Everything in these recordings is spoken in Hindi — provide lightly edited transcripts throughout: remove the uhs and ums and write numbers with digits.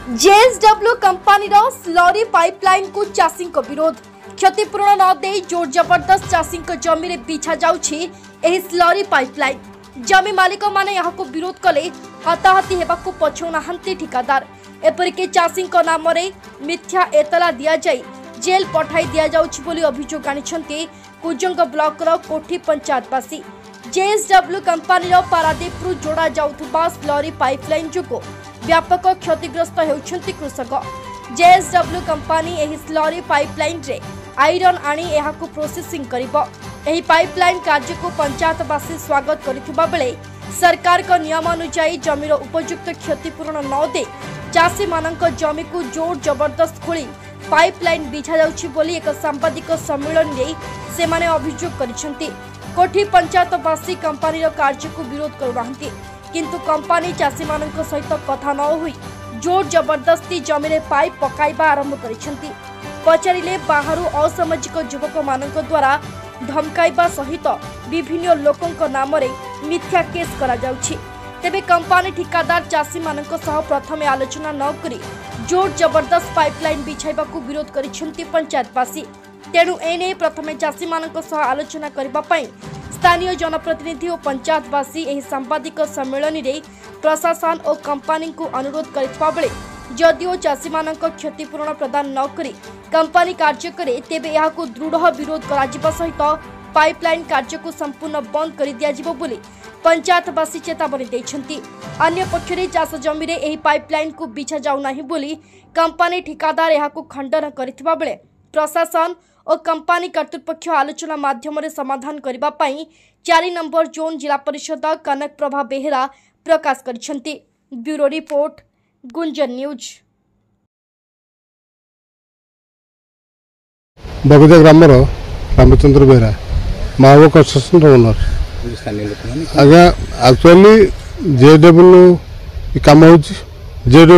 जेएसडब्ल्यू कंपनी स्लरी पाइपलाइन को चाषी विरोध क्षतिपूरण न दे जोर जबरदस्त चाषी जमी में बिछा जाउछि एही स्लरी पाइपलाइन। जमी मालिक माने यहाको विरोध कले हताहती हेबाकु पछौनाहांती ठिकादार। एपरिके चाषी नाम रे मिथ्या एतला दिया जाई जेल पठाई दिया जाउछि बोली अभियोग आनिछन्ती कुजंग ब्लॉक रो कोठी पंचायतवासी। जेएसडब्ल्यू कंपनी पारादीप जोड़ा जाउथबा स्लरी पाइपलाइन जोगो व्यापक क्षतिग्रस्त होउछन्ती कृषक। जेएसडब्ल्यू कंपनी एही स्लरी पाइपलाइन रे आयरन आनी एहाकु प्रोसेसिंग करिबो। एही पाइपलाइन कार्य को पंचायतवासी स्वागत करिथिबा बेले सरकार को नियम अनुसार जमीर उपयुक्त क्षतिपूरण न दे चाषी मानक जमी को जोर जबरदस्त खोली पाइपलाइन बिछा जाउछि बोली एक सांबादिक सम्मेलन रे से माने अभियोग करिसंती। कोठी पंचायतवासी कंपनी कार्य को विरोध करुनांती किंतु कंपनी चाषी मानक सहित कथा न हुई जोर जबरदस्ती जमी में पाइप पकाइबा आरंभ करिसंती। पचारिले बाहरु असामाजिक युवक मानक द्वारा धमकाइबा सहित विभिन्न लोकंक नाम रे मिथ्या केस करा जाउछि। तेबे कंपनी ठिकादार चाषी मानक सह प्रथमे आलोचना न करी जोर जबरदस्त पाइपलाइन बिछाइबाकू विरोध करिसंती पंचायतवासी। तेणु एने प्रथमे चाषी मानक सह आलोचना करिबा पई स्थानीय जनप्रतिनिधि और पंचायतवासी एही सांबादिक सम्मेलन रे प्रशासन और कंपनी को अनुरोध करथिबा बेले जदिओ चाषी मानक क्षतिपूरण प्रदान न करी कंपनी कार्य करे तेबे याको दृढ़ विरोध कराजिबा सहित पाइपलाइन कार्य को संपूर्ण बंद कर दिया जिवो बोली पंचायतवासी चेतावनी दैछंती। अन्य पक्षरे चाष जमी रे एही पाइपलाइन को बिछा जाउ नाही बोली कंपनी ठिकादार याको खंडन करथिबा बेले प्रशासन और कंपनी कर्तृपक्ष आलोचना माध्यम समाधान करबा पई 4 नंबर जोन जिला परिषद कनक प्रभा बेहेरा प्रकाश करिसंती। Bureau report Gunjan news. बगजा ग्रामर रामचंद्र बेहेरा महाव कंस्ट्रक्शन ओनर। आज्ञा एक्चुअली जेडब्ल्यू काम हो जेड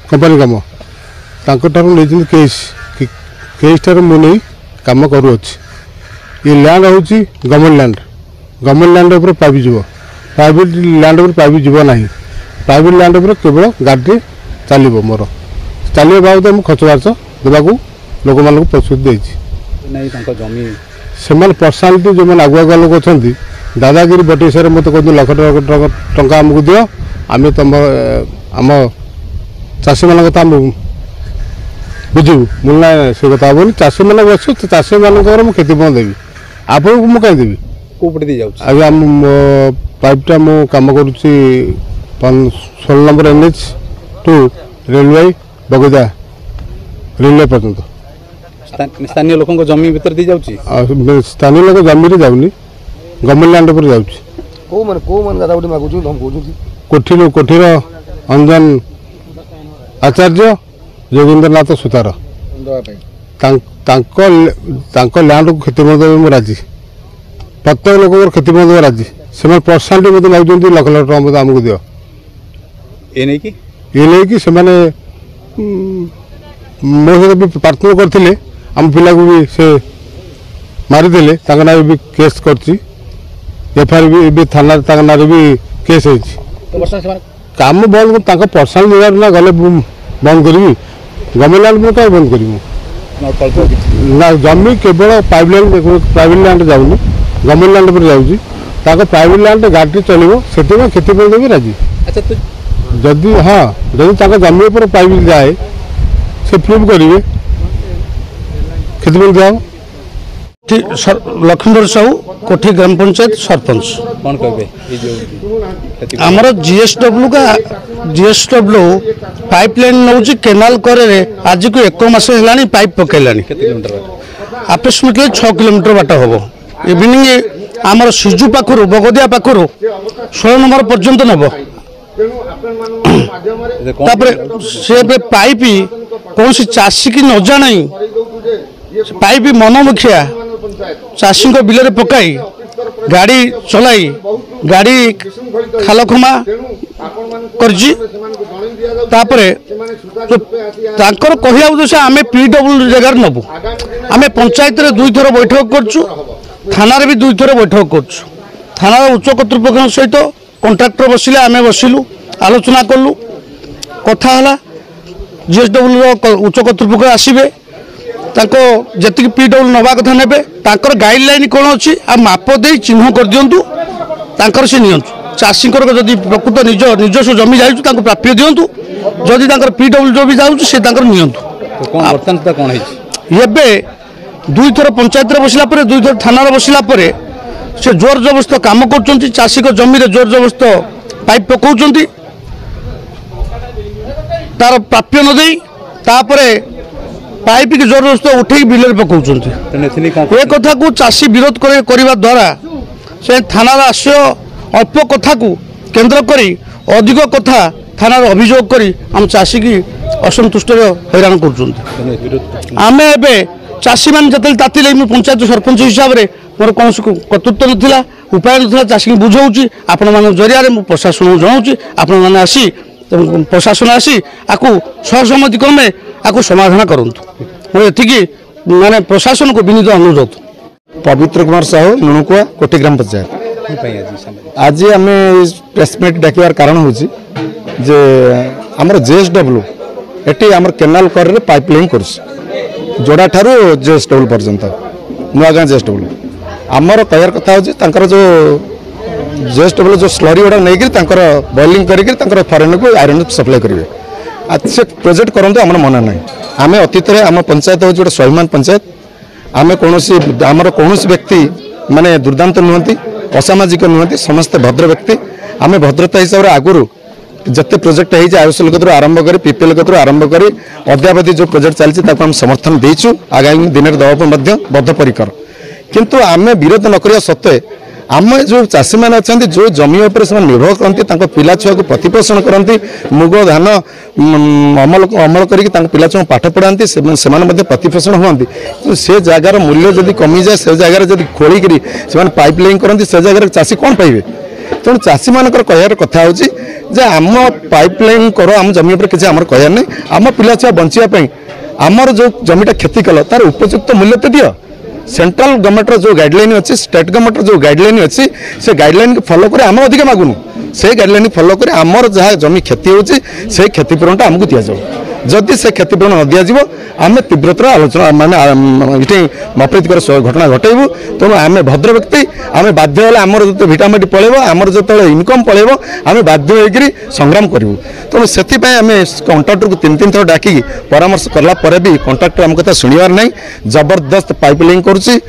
कंपनी काम केस केसटार मुझे कम करुच्छी। ये लैंड हूँ गवर्नमेंट लैंड उपर पाइप जीव प्राइवेट लैंड उपर पाइप जीव ना प्राइवेट लैंड उपर केवल गाड़ी चलो मोर चलिए बाबद मुझे खर्च बार्च देवाक लोक मान प्रतिश्रुति देती से पर्सनालीटी जो मैंने आगुआ आगुआ लोक अच्छा दादागिरी बटे सर मत कहते लक्ष टका आमको दियो आम तुम आम चाषी मान बुझू मुझे से कथा हम चाषी मैंने बस चाषी मान क्षतिपूरण देवी आपको मुझे कहीं देवी कौटे आज्ञा पाइपटा मुझे कम कर 16 नंबर NH 2 रेलवे बगजा रेलवे पर्यंत स्थानीय लोक जमी भीतर दी जाउची। स्थानीय लोक जमी रे जाउनी गवर्नमेंट लैंड पर जाउची। को मन दादा उठी मागुछु हम कोछु कोठीर अंजन आचार्य जोगिंद्रनाथ सुतार लैंड को क्षतिपूरण देवे मुझे राजी प्रत्येक लोक क्षतिपूरण देवे राजी से पर्सनालीटी मत मांग लक्ष लक्ष टका मत आमको दियो ये नहीं कि मो सहित भी प्रार्थना करते आम पिला को भी से मारिदे ना भी केस कर भी थाना ना भी केस काम बंद पर्सनाल जगह ना गले बंद करी गवर्नमेंट लैंड में क्या बंद करी ना जमी केवल पाइपलाइन प्राइवेट लैंड जाऊनी गवर्नमेंट लैंड पर जाऊँगी प्राइवेट लैंड गाड़ी चलो से क्षतिपूरण देवी राजी। जदि हाँ जदि जमी पर पाइप जाए से प्रूव करेंगे क्षतिपूरण दिया। लक्ष्मण साहू कोठी ग्राम पंचायत सरपंच कौन कहे आमर जीएसडब्ल्यू पाइपलाइन नौ केनाल करे आज को 1 मास है पाइप पकड़लानी आप्रोक्सिमेटली 6 किलोमीटर बाट हम इवनिंग आमर सिजु पाखर बगदिया पाखर 16 नंबर पर्यंत नब से पाइप कौन चाषी की न जाना पाइप मनमुखिया चाषी बिल पकाई गाड़ी चलाई गाड़ी खालखमा कर कहला उद्देश्य आम PW जगार नबू आम पंचायत 2 थर बैठक करछु थाना भी 2 थर बैठक करछु थाना उच्च कर्तृपक्ष सहित कंट्राक्टर बसिले आम बसिलु आलोचना कलु कथा है जीएसडब्ल्यू उच्च कर्तृपक्ष आसवे जी पीडब्ल्यू नवा कथा ने गाइडलाइन कौन अच्छी आ माप दे चिन्ह कर दिंतु से नि चाषी जदि प्रकृत निजस्व जमी जाए प्राप्य दिंतु जदि पीडब्ल्यू भी जाऊँ से एबे दुई थर पंचायत बसला दुई थर थाना बसला से जोर जबरदस्त काम कर चाषी जमी जोर जबरदस्त पाइप पकाउं तार प्राप्य न दे पाइप की जोर जबरदस्त उठे बिल पकाउं ए कथा को चाषी विरोध करने द्वारा से थाना आश्रय अल्प कथा को केन्द्र करी अधिक कथा थाना अभियोग करी हम चाषी की असंतुष्ट हैरान करें चाषी मैंने जो तातिले पंचायत सरपंच हिसाब से मोर कौन कर्तृत्व नाला उपाय ना चाषी की बुझाऊँगी आपण मान जरिया प्रशासन जनाऊँगी आपण मैंने आसी प्रशासन आसी आपको सहसम्मति क्रमे आपको समाधान करूँ मुझे माने प्रशासन को विनीत अनुरोध। पवित्र कुमार साहू नुणुकुआ कोटी ग्राम पंचायत आज आम प्रेसमिट डाकिबार कारण हूँ जे आमर जेएसडब्ल्यू एटी आमर केनाल कर पाइपलाइन कर जोड़ा ठारू जेएसडब्ल्यू पर्यंत नुआगाँ जेएसडब्ल्यू आमर कहर कथा हो जो जेएसडब्ल्यू जो स्लरी गुड़ा नहीं बॉइलिंग कर फरेन को आयरन सप्लाई करेंगे से प्रोजेक्ट करते आम मन ना आम अतीत आम पंचायत हूँ गोटे स्वाभिमान पंचायत आम कौन आमर कौन व्यक्ति माने दुर्दांत नुहति असामाजिक नुहति समस्ते भद्र व्यक्ति आम भद्रता हिसाब से आगुरी जिते प्रोजेक्ट है आयुष्ल कतरू आरंभ कर पीपीएल कतरू आरंभ कर अद्यावधि जो प्रोजेक्ट चलती समर्थन देचु आगामी दिन में दवाई बद्धपरिकर किंतु आम विरोध न करिया सत्वे आम जो चाषी मैंने अच्छा जो जमी उपर निर्भर करती पिला छुआ को प्रतिपोषण करती मुग धान अमल कर पिला छुआ पाठ पढ़ाती से प्रतिपोषण हुआ से जगार मूल्य जदि कमी जाए से जगह जब खोलिक पाइपलाइन करती से जगह चाषी कौन पाइबे तेणु चाषी मान कहर कथा हो आम पाइपलाइन कर आम जमी उपर किसी आम कहर नहीं आम पिला छुआ बचापी आमर जो जमीटा क्षति कल तार उपयुक्त मूल्य तो दियो सेंट्रल गवर्नमेंट जो गाइडलाइन अच्छी स्टेट गवर्नमेंट जो गाइडलाइन अच्छी से गाइडलाइन को फॉलो कर आम अधिक मागुनु से गाइडलाइन फॉलो कर आमर जहाँ जमी क्षति होची से क्षतिपूरण आमको दि जाऊ जदि से क्षतिपूरण न दि जाव आम तीव्रतर आलोचना माने ये विपरीतकर घटना घटेबू तेणु आम भद्र व्यक्ति आम बाध्य आमर जो भिटामिट पलैब आमर जो इनकम पलैब आम बाध्य होकर संग्राम करूँ तेणु से आम कंट्राक्टर को तीन थर डाकी परामर्श कला भी कंट्राक्टर आम कथा शुणवार ना जबरदस्त पाइपलाइन करुच्ची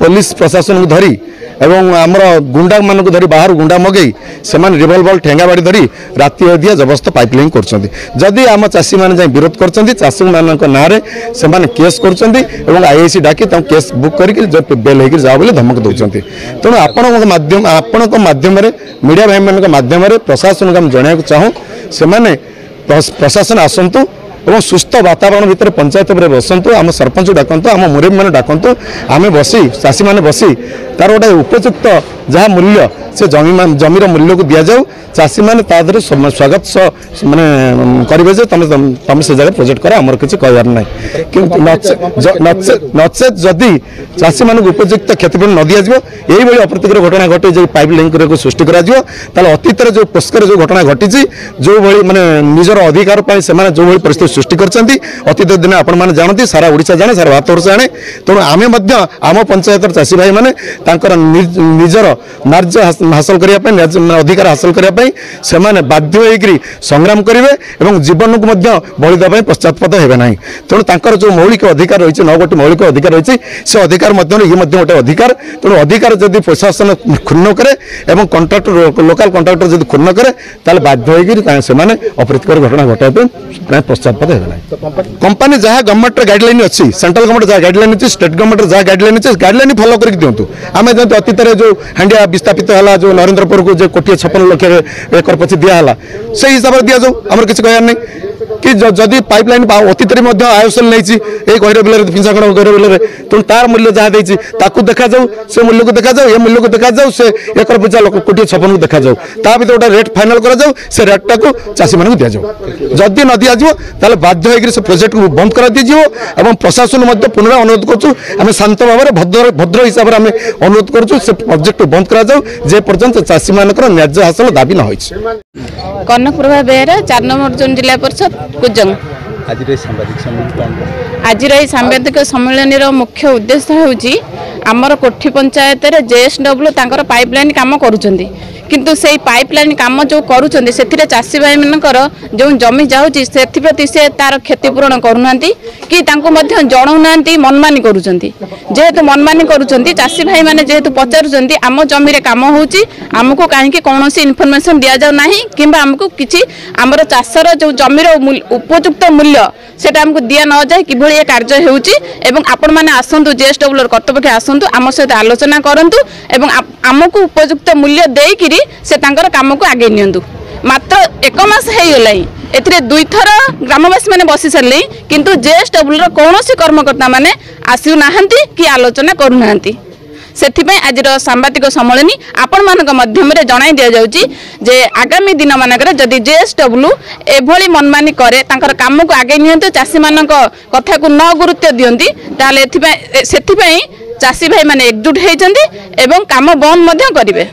पुलिस प्रशासन को धरी एवं आमर गुंडा मान को धरी बाहर गुंडा मगई से रिवल्वर ठेंगा बाड़ी धरी राति अधिया जबरदस्त पाइपलाइन करदी आम चाषी मैंने जाए विरोध कर चाषी मान ना से केस कर आईआईसी डाकी केस बुक करके बेल होकर जाओ बोले धमक दौरान तेणु आपण माध्यम मीडिया भाई मान मध्यम प्रशासन को जनवाक चाहूँ से प्रशासन आसतु और सुस्थ वातावरण भितर पंचायत बसतु आम सरपंच डाकतु आम मुरब्बी मैंने डाकतु आम बसी चाषी मैंने बसी तार गोटे उपयुक्त जहाँ मूल्य से जमीर मूल्य को दि जाऊ चाषी मैंने तादर स्वागत माने करेंगे तुम से जगह प्रोजेक्ट कर आमर किसी कहबार ना कि नचेत जदि चाषी मान उपयुक्त क्षतिपूरण न दि जाए अप्रीतिकर घटना घटे जो पाइप लाइन को सृष्टि कर अतीत जो पुष्कर जो घटना घटी जो भाई माने निजर अधिकार से जो भाई परिस्थिति सृष्टि करती अतीत दिन आपण मैंने जानती सारा ओडिशा जाने सारा भारतवर्ष जाने तेणु आम आम पंचायत चाषी भाई मैंने निजर नार्य हासिल करने अधिकार हासिल करने से बाध्य होकर संग्राम करेंगे और जीवन को बलि देवाई पश्चातपद हे ना तेणु जो मौलिक अधिकार रही 9 गोटी मौलिक अधिकार रही से अधिकार ये गोटे अधिकार तेणु अधिकार जदि प्रशासन क्षुण्ण करे कंट्राक्टर लोकाल कंट्राक्टर जब क्षुण्ण करे बाध्य होकर अप्रीतिकर घटना घटाई पश्चातपद हे ना कंपनी जहाँ गवर्नमेंट गाइडलाइन अच्छी सेंट्रल गवर्नमेंट जहाँ गाइडलाइन अच्छी स्टेट गवर्नमेंट जहाँ गाइडलाइन अच्छी गाइडलाइन फॉलो करके दिंतु आम जब अतीत जो हांडिया विस्थापित है जो नरेंद्रपुर को जो 1,56,00,000 एकर पछी दिया से हिसाब से दि जाऊ आम किसी कहर नहीं कि जदि पाइपलाइन अतीत आयोजन नहीं गहर बिल पिंचागढ़ गहर बिल तेणु तार मूल्य जहाँ देखी देखा जाऊ से मूल्य को देखा जाऊ ये मूल्य को देखा जाऊ से 1 पूजा 1,56,00,000 को देखा जाऊ ता भर गोटे रेट फाइनाल कर जाऊ से रेट टाक चाषी मानक दि जाऊ जदि न दि जाए बाध्य होकर से प्रोजेक्ट को बंद कर दी और प्रशासन पुनः अनुरोध करें शांत भाव में भद्र हिसाब से अनुरोध करूँ से प्रोजेक्ट को बंद कर जे पर्यंत चाषी मानक न्याय हासिल दाबी न हो। कनक प्रभा बेहरा 4 नंबर जोन जिला परिषद कुजंग। आज सांबादिक सम्मेलन मुख्य उद्देश्य होउची आमर कोठी पंचायत रे जेएसडब्ल्यू तांकर पाइपलाइन काम करूछंदी किंतु से पाइपलाइन काम जो करूछंदी सेथिरे चासी भाई मनकर जो जमी जाउची सेथि प्रति से तार क्षतिपूरण करूनांती कि तांको मध्य जणाउनांती मनमानी करूछंती जेहेतु मनमानी करूछंती चासी भाई माने जेहेतु पचारुछंती आम जमी रे काम होउची हमको काहे कि कोनोसी इन्फॉर्मेशन दिया जाउ नाही किबा हमको किछि हमर चासर जो जमी रो उपयुक्त मूल्य सेटा हमको दिया न जाए किभଳି ए कार्य हेउची एवं आपण माने आसंतु जेएसडब्ल्यू कर्तव्य आसंतु आम सहित आलोचना करंतु एवं आमको उपयुक्त मूल्य देइकिरी से तांकर काम को आगे नियंतु मात्र 1 मास हे गलाई एथिरे 2 थर ग्रामवासी माने बसी सरले किंतु जेएसडब्ल्यू रो कोनोसी कर्मकर्ता माने आसिउ नाहंती कि आलोचना करू नाहंती सेथिपई आज सांबादिक सम्मेलन आपण मानक माध्यम रे जणाई दिया जाउची जे आगामी दिन मानकर जदि जेएसडब्ल्यू एभली मनमानी करे तांकर काम को आगे नियंतु चासी मानक कथा को न गुरुत्व दियंती ताले सेथिपई चासी भाई माने एकजुट हेचंदी एवं काम बंद मध्य करिवे।